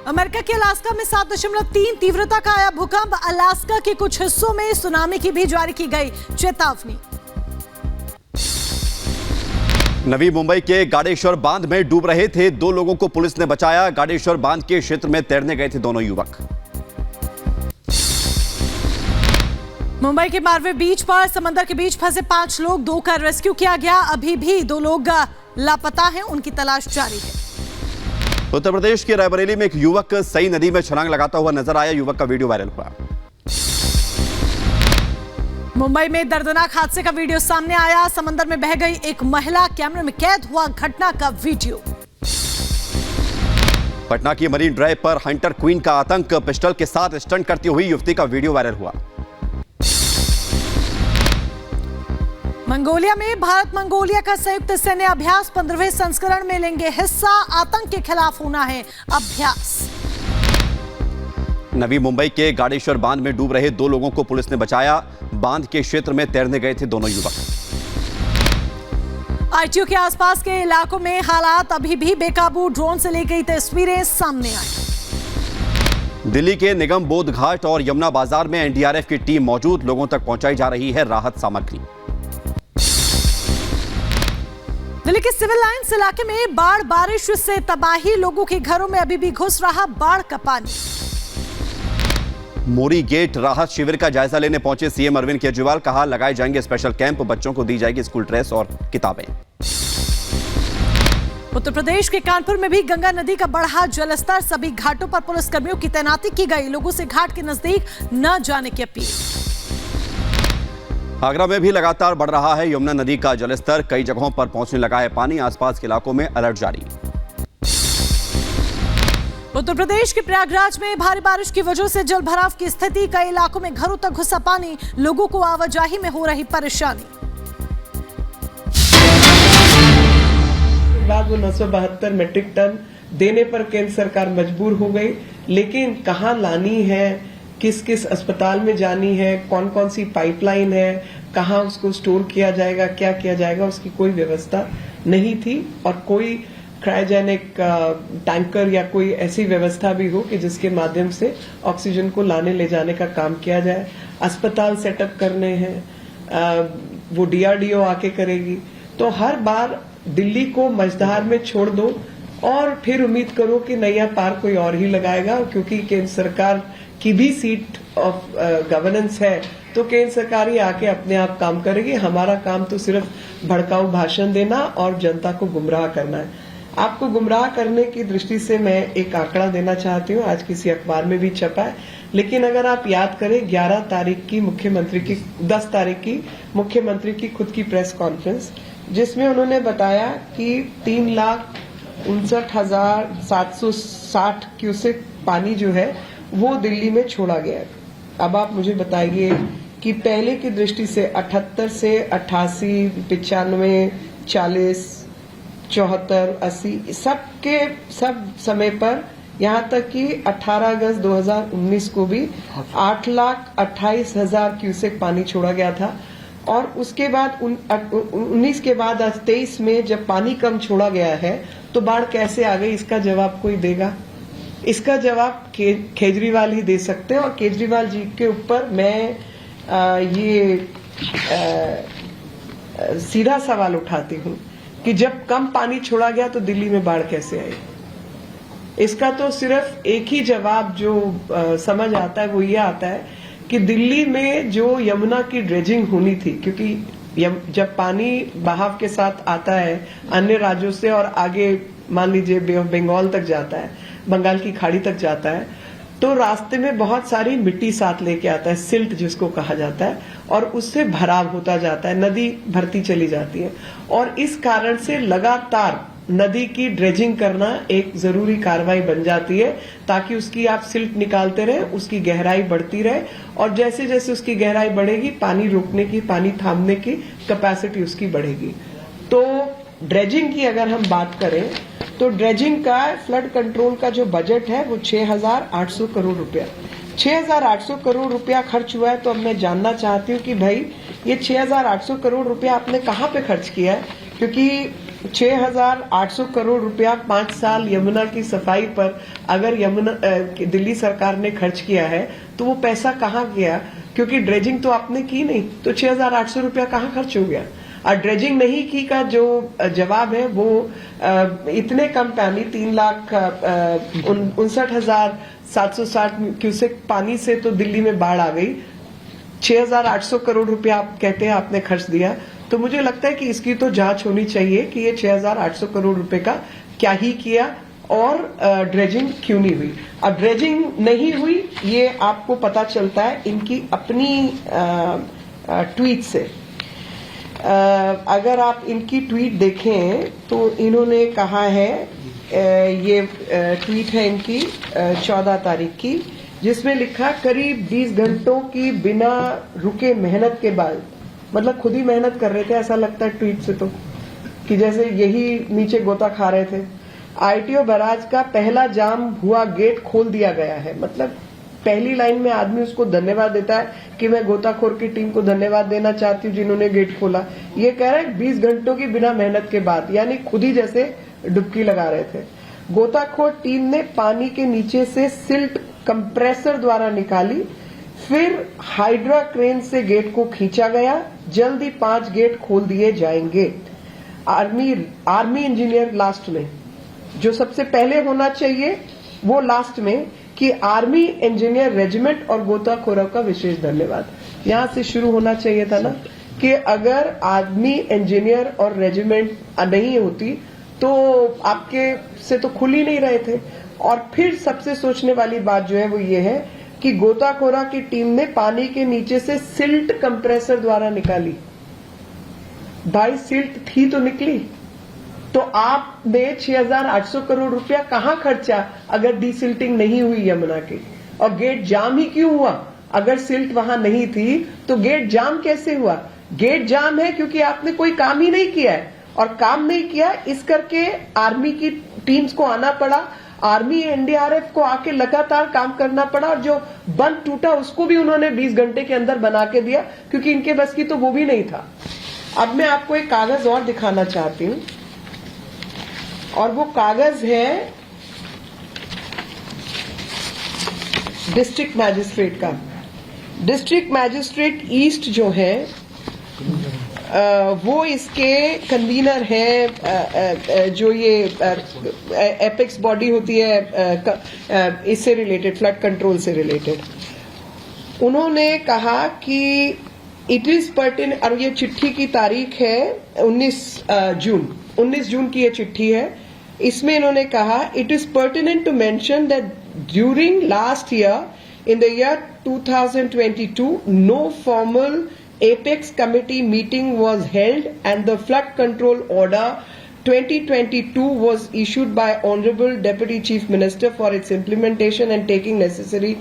America के Alaska में 7.3 तीव्रता का आया भूकंप। अलास्का के कुछ हिस्सों में सुनामी की भी जारी की गई चेतावनी। नवी मुंबई के गाडेश्वर बांध में डूब रहे थे 2 लोगों को पुलिस ने बचाया। गाडेश्वर बांध के क्षेत्र में तैरने गए थे दोनों युवक। मुंबई के मारवे बीच पर समंदर के बीच फंसे 5 लोग, 2 का रेस्क्यू किया गया। अभी भी 2 लोग लापता हैं, उनकी तलाश जारी है। उत्तर प्रदेश के रायबरेली में एक युवक सई नदी में छलांग लगाता हुआ नजर आया। युवक का वीडियो वायरल हुआ। मुंबई में दर्दनाक हादसे का वीडियो सामने आया। समंदर में बह गई एक महिला, कैमरे में कैद हुआ घटना का वीडियो। पटना की मरीन ड्राइव पर हंटर क्वीन का आतंक, पिस्टल के साथ स्टंट करती हुई युवती का वीडियो वायरल हुआ। मंगोलिया में भारत मंगोलिया का संयुक्त सैन्य अभ्यास 15वें संस्करण में लेंगे हिस्सा। आतंक के खिलाफ होना है अभ्यास। नवी मुंबई के गाडेश्वर बांध में डूब रहे 2 लोगों को पुलिस ने बचाया। बांध के क्षेत्र में तैरने गए थे दोनों युवक। आईटीओ के आसपास के इलाकों में हालात अभी भी बेकाबू। ड्रोन से ली गई तस्वीरें सामने आई। दिल्ली के निगम बोध घाट और यमुना बाजार में एनडीआरएफ की टीम मौजूद। लोगों तक पहुंचाई जा रही है राहत सामग्री। दिल्ली के सिविल लाइंस इलाके में बाढ़ बारिश से तबाही। लोगों के घरों में अभी भी घुस रहा बाढ़ का पानी। मोरी गेट राहत शिविर का जायजा लेने पहुंचे सीएम अरविंद केजरीवाल। कहा लगाए जाएंगे स्पेशल कैंप, बच्चों को दी जाएगी स्कूल ड्रेस और किताबें। उत्तर प्रदेश के कानपुर में भी गंगा नदी का बढ़ा जलस्तर। सभी घाटों पर पुलिसकर्मियों की तैनाती की गई। लोगों से घाट के नजदीक न जाने की अपील। आगरा में भी लगातार बढ़ रहा है यमुना नदी का जलस्तर। कई जगहों पर पहुंचने लगा है पानी। आसपास के इलाकों में अलर्ट जारी। उत्तर प्रदेश के प्रयागराज में भारी बारिश की वजह से जलभराव की स्थिति। कई इलाकों में घरों तक घुसा पानी। लोगों को आवाजाही में हो रही परेशानी। वो 972 मीट्रिक टन देने पर केंद्र सरकार मजबूर हो गई, लेकिन कहां लानी है, किस किस अस्पताल में जानी है, कौन कौन सी पाइपलाइन है, कहां उसको स्टोर किया जाएगा, क्या किया जाएगा, उसकी कोई व्यवस्था नहीं थी। और कोई क्रायोजेनिक टैंकर या कोई ऐसी व्यवस्था भी हो कि जिसके माध्यम से ऑक्सीजन को लाने ले जाने का काम किया जाए। अस्पताल सेटअप करने हैं, वो डीआरडीओ आके करेगी। तो हर बार दिल्ली को मझधार में छोड़ दो और फिर उम्मीद करो कि नैया पार कोई और ही लगाएगा, क्योंकि केंद्र सरकार की भी सीट ऑफ गवर्नेंस है, तो केंद्र सरकार ही आके अपने आप काम करेगी। हमारा काम तो सिर्फ भड़काऊ भाषण देना और जनता को गुमराह करना है। आपको गुमराह करने की दृष्टि से मैं एक आंकड़ा देना चाहती हूँ, आज किसी अखबार में भी छपा है, लेकिन अगर आप याद करें 11 तारीख की मुख्यमंत्री की 10 तारीख की मुख्यमंत्री की खुद की प्रेस कॉन्फ्रेंस, जिसमें उन्होंने बताया कि 3,59,760 क्यूसेक पानी जो है वो दिल्ली में छोड़ा गया। अब आप मुझे बताइए कि पहले की दृष्टि से 78 से 88, 95, 40, 74, 80 सब समय पर, यहाँ तक कि 18 अगस्त 2019 को भी 8,28,000 क्यूसेक पानी छोड़ा गया था। और उसके बाद 19 के बाद आज 23 में जब पानी कम छोड़ा गया है तो बाढ़ कैसे आ गई, इसका जवाब कोई देगा? इसका जवाब केजरीवाल ही दे सकते हैं। और केजरीवाल जी के ऊपर मैं सीधा सवाल उठाती हूँ कि जब कम पानी छोड़ा गया तो दिल्ली में बाढ़ कैसे आई? इसका तो सिर्फ एक ही जवाब जो समझ आता है वो ये आता है कि दिल्ली में जो यमुना की ड्रेजिंग होनी थी, क्योंकि जब पानी बहाव के साथ आता है अन्य राज्यों से और आगे मान लीजिए बे ऑफ बंगाल तक जाता है, बंगाल की खाड़ी तक जाता है, तो रास्ते में बहुत सारी मिट्टी साथ लेके आता है, सिल्ट जिसको कहा जाता है, और उससे भराव होता जाता है, नदी भरती चली जाती है। और इस कारण से लगातार नदी की ड्रेजिंग करना एक जरूरी कार्रवाई बन जाती है, ताकि उसकी आप सिल्ट निकालते रहे, उसकी गहराई बढ़ती रहे, और जैसे जैसे उसकी गहराई बढ़ेगी पानी रोकने की, पानी थामने की कैपेसिटी उसकी बढ़ेगी। तो ड्रेजिंग की अगर हम बात करें तो ड्रेजिंग का फ्लड कंट्रोल का जो बजट है वो 6,800 करोड़ रुपया 6,800 करोड़ रुपया खर्च हुआ है। तो अब मैं जानना चाहती हूँ कि भाई ये 6,800 करोड़ रुपया आपने कहाँ पे खर्च किया है, क्योंकि 6,800 करोड़ रुपया 5 साल यमुना की सफाई पर अगर यमुना दिल्ली सरकार ने खर्च किया है तो वो पैसा कहाँ गया? क्योंकि ड्रेजिंग तो आपने की नहीं, तो 6,800 रुपया कहाँ खर्च हो गया? और ड्रेजिंग नहीं की का जो जवाब है वो इतने कम पानी 3,59,760 क्यूसेक पानी से तो दिल्ली में बाढ़ आ गई। 6,800 करोड़ रुपया आप कहते हैं आपने खर्च दिया, तो मुझे लगता है कि इसकी तो जांच होनी चाहिए कि ये 6,800 करोड़ रुपए का क्या ही किया और ड्रेजिंग क्यों नहीं हुई। अब ड्रेजिंग नहीं हुई ये आपको पता चलता है इनकी अपनी ट्वीट से। अगर आप इनकी ट्वीट देखें तो इन्होंने कहा है, ये ट्वीट है इनकी 14 तारीख की, जिसमें लिखा करीब 20 घंटों की बिना रुके मेहनत के बाद, मतलब खुद ही मेहनत कर रहे थे ऐसा लगता है ट्वीट से तो, कि जैसे यही नीचे गोता खा रहे थे। आईटीओ बैराज का पहला जाम हुआ, गेट खोल दिया गया है। मतलब पहली लाइन में आदमी उसको धन्यवाद देता है कि मैं गोताखोर की टीम को धन्यवाद देना चाहती हूँ जिन्होंने गेट खोला। ये कह रहे हैं 20 घंटों की बिना मेहनत के बाद, यानी खुद ही जैसे डुबकी लगा रहे थे। गोताखोर टीम ने पानी के नीचे से सिल्ट कंप्रेसर द्वारा निकाली, फिर हाइड्रा क्रेन से गेट को खींचा गया। जल्द ही 5 गेट खोल दिए जाएंगे। आर्मी इंजीनियर लास्ट में, जो सबसे पहले होना चाहिए वो लास्ट में, कि आर्मी इंजीनियर रेजिमेंट और गोताखोरों का विशेष धन्यवाद। यहां से शुरू होना चाहिए था ना, कि अगर आर्मी इंजीनियर और रेजिमेंट नहीं होती तो आपके से तो खुल ही नहीं रहे थे। और फिर सबसे सोचने वाली बात जो है वो ये है कि गोताखोरा की टीम ने पानी के नीचे से सिल्ट कंप्रेसर द्वारा निकाली। भाई सिल्ट थी तो निकली, तो आपने 6,800 करोड़ रुपया कहां खर्चा अगर डीसिल्टिंग नहीं हुई यमुना की? और गेट जाम ही क्यों हुआ? अगर सिल्ट वहां नहीं थी तो गेट जाम कैसे हुआ? गेट जाम है क्योंकि आपने कोई काम ही नहीं किया है, और काम नहीं किया इस करके आर्मी की टीम्स को आना पड़ा, आर्मी एनडीआरएफ को आके लगातार काम करना पड़ा, और जो बंद टूटा उसको भी उन्होंने 20 घंटे के अंदर बना के दिया, क्योंकि इनके बस की तो वो भी नहीं था। अब मैं आपको एक कागज और दिखाना चाहती हूं, और वो कागज है डिस्ट्रिक्ट मैजिस्ट्रेट का। डिस्ट्रिक्ट मैजिस्ट्रेट ईस्ट जो है वो इसके कन्वीनर है, जो ये एपेक्स बॉडी होती है इससे रिलेटेड, फ्लड कंट्रोल से रिलेटेड। उन्होंने कहा कि इट इज पर्टिनेंट, और ये चिट्ठी की तारीख है 19 जून की ये चिट्ठी है। इसमें इन्होंने कहा it is pertinent to mention that during last year in the year 2022 no formal Apex committee meeting was held and the flood control order 2022 was issued by Honorable Deputy Chief Minister for its implementation and taking necessary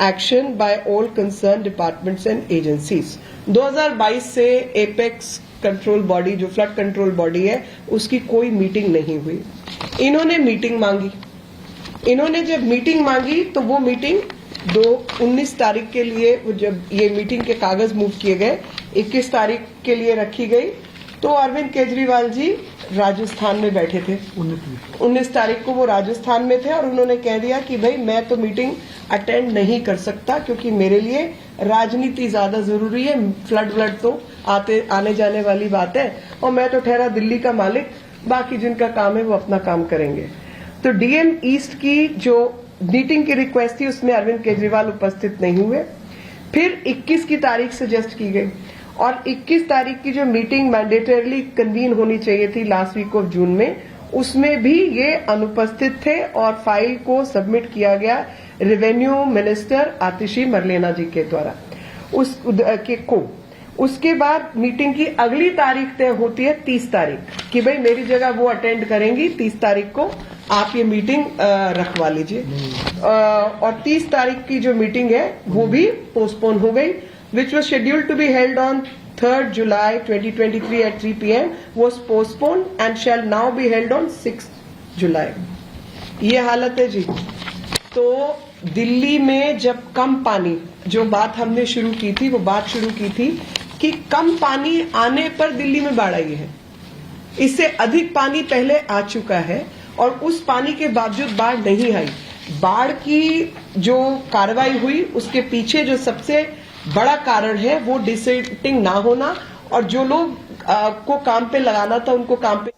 action by all concerned departments and agencies। 2022 से Apex control body, जो flood control body है, उसकी कोई meeting नहीं हुई। इन्होंने meeting मांगी। इन्होंने जब मीटिंग मांगी तो वो मीटिंग 19 तारीख के लिए, जब ये मीटिंग के कागज मूव किए गए, 21 तारीख के लिए रखी गई, तो अरविंद केजरीवाल जी राजस्थान में बैठे थे। 19 तारीख को वो राजस्थान में थे, और उन्होंने कह दिया कि भाई मैं तो मीटिंग अटेंड नहीं कर सकता क्योंकि मेरे लिए राजनीति ज्यादा जरूरी है। फ्लड तो आने जाने वाली बात है, और मैं तो ठहरा दिल्ली का मालिक, बाकी जिनका काम है वो अपना काम करेंगे। तो डीएम ईस्ट की जो मीटिंग की रिक्वेस्ट थी उसमें अरविंद केजरीवाल उपस्थित नहीं हुए। फिर 21 की तारीख सजेस्ट की गई, और 21 तारीख की जो मीटिंग मैंडेटरली कन्वीन होनी चाहिए थी लास्ट वीक ऑफ जून में, उसमें भी ये अनुपस्थित थे, और फाइल को सबमिट किया गया रेवेन्यू मिनिस्टर आतिशी मरलेना जी के द्वारा उसके बाद मीटिंग की अगली तारीख तय होती है 30 तारीख, कि भाई मेरी जगह वो अटेंड करेंगी, 30 तारीख को आप ये मीटिंग रखवा लीजिए। और 30 तारीख की जो मीटिंग है वो भी पोस्टपोन हो गई, which was scheduled to be held on 3rd July 2023 at 3 PM was postponed and shall now be held on 6th July। ये हालत है जी। तो दिल्ली में जब कम पानी, जो बात हमने शुरू की थी, वो बात शुरू की थी कि कम पानी आने पर दिल्ली में बाढ़ आई है। इससे अधिक पानी पहले आ चुका है और उस पानी के बावजूद बाढ़ नहीं आई। बाढ़ की जो कार्रवाई हुई उसके पीछे जो सबसे बड़ा कारण है वो डिसेंटिंग ना होना और जो लोग को काम पे लगाना था उनको काम पे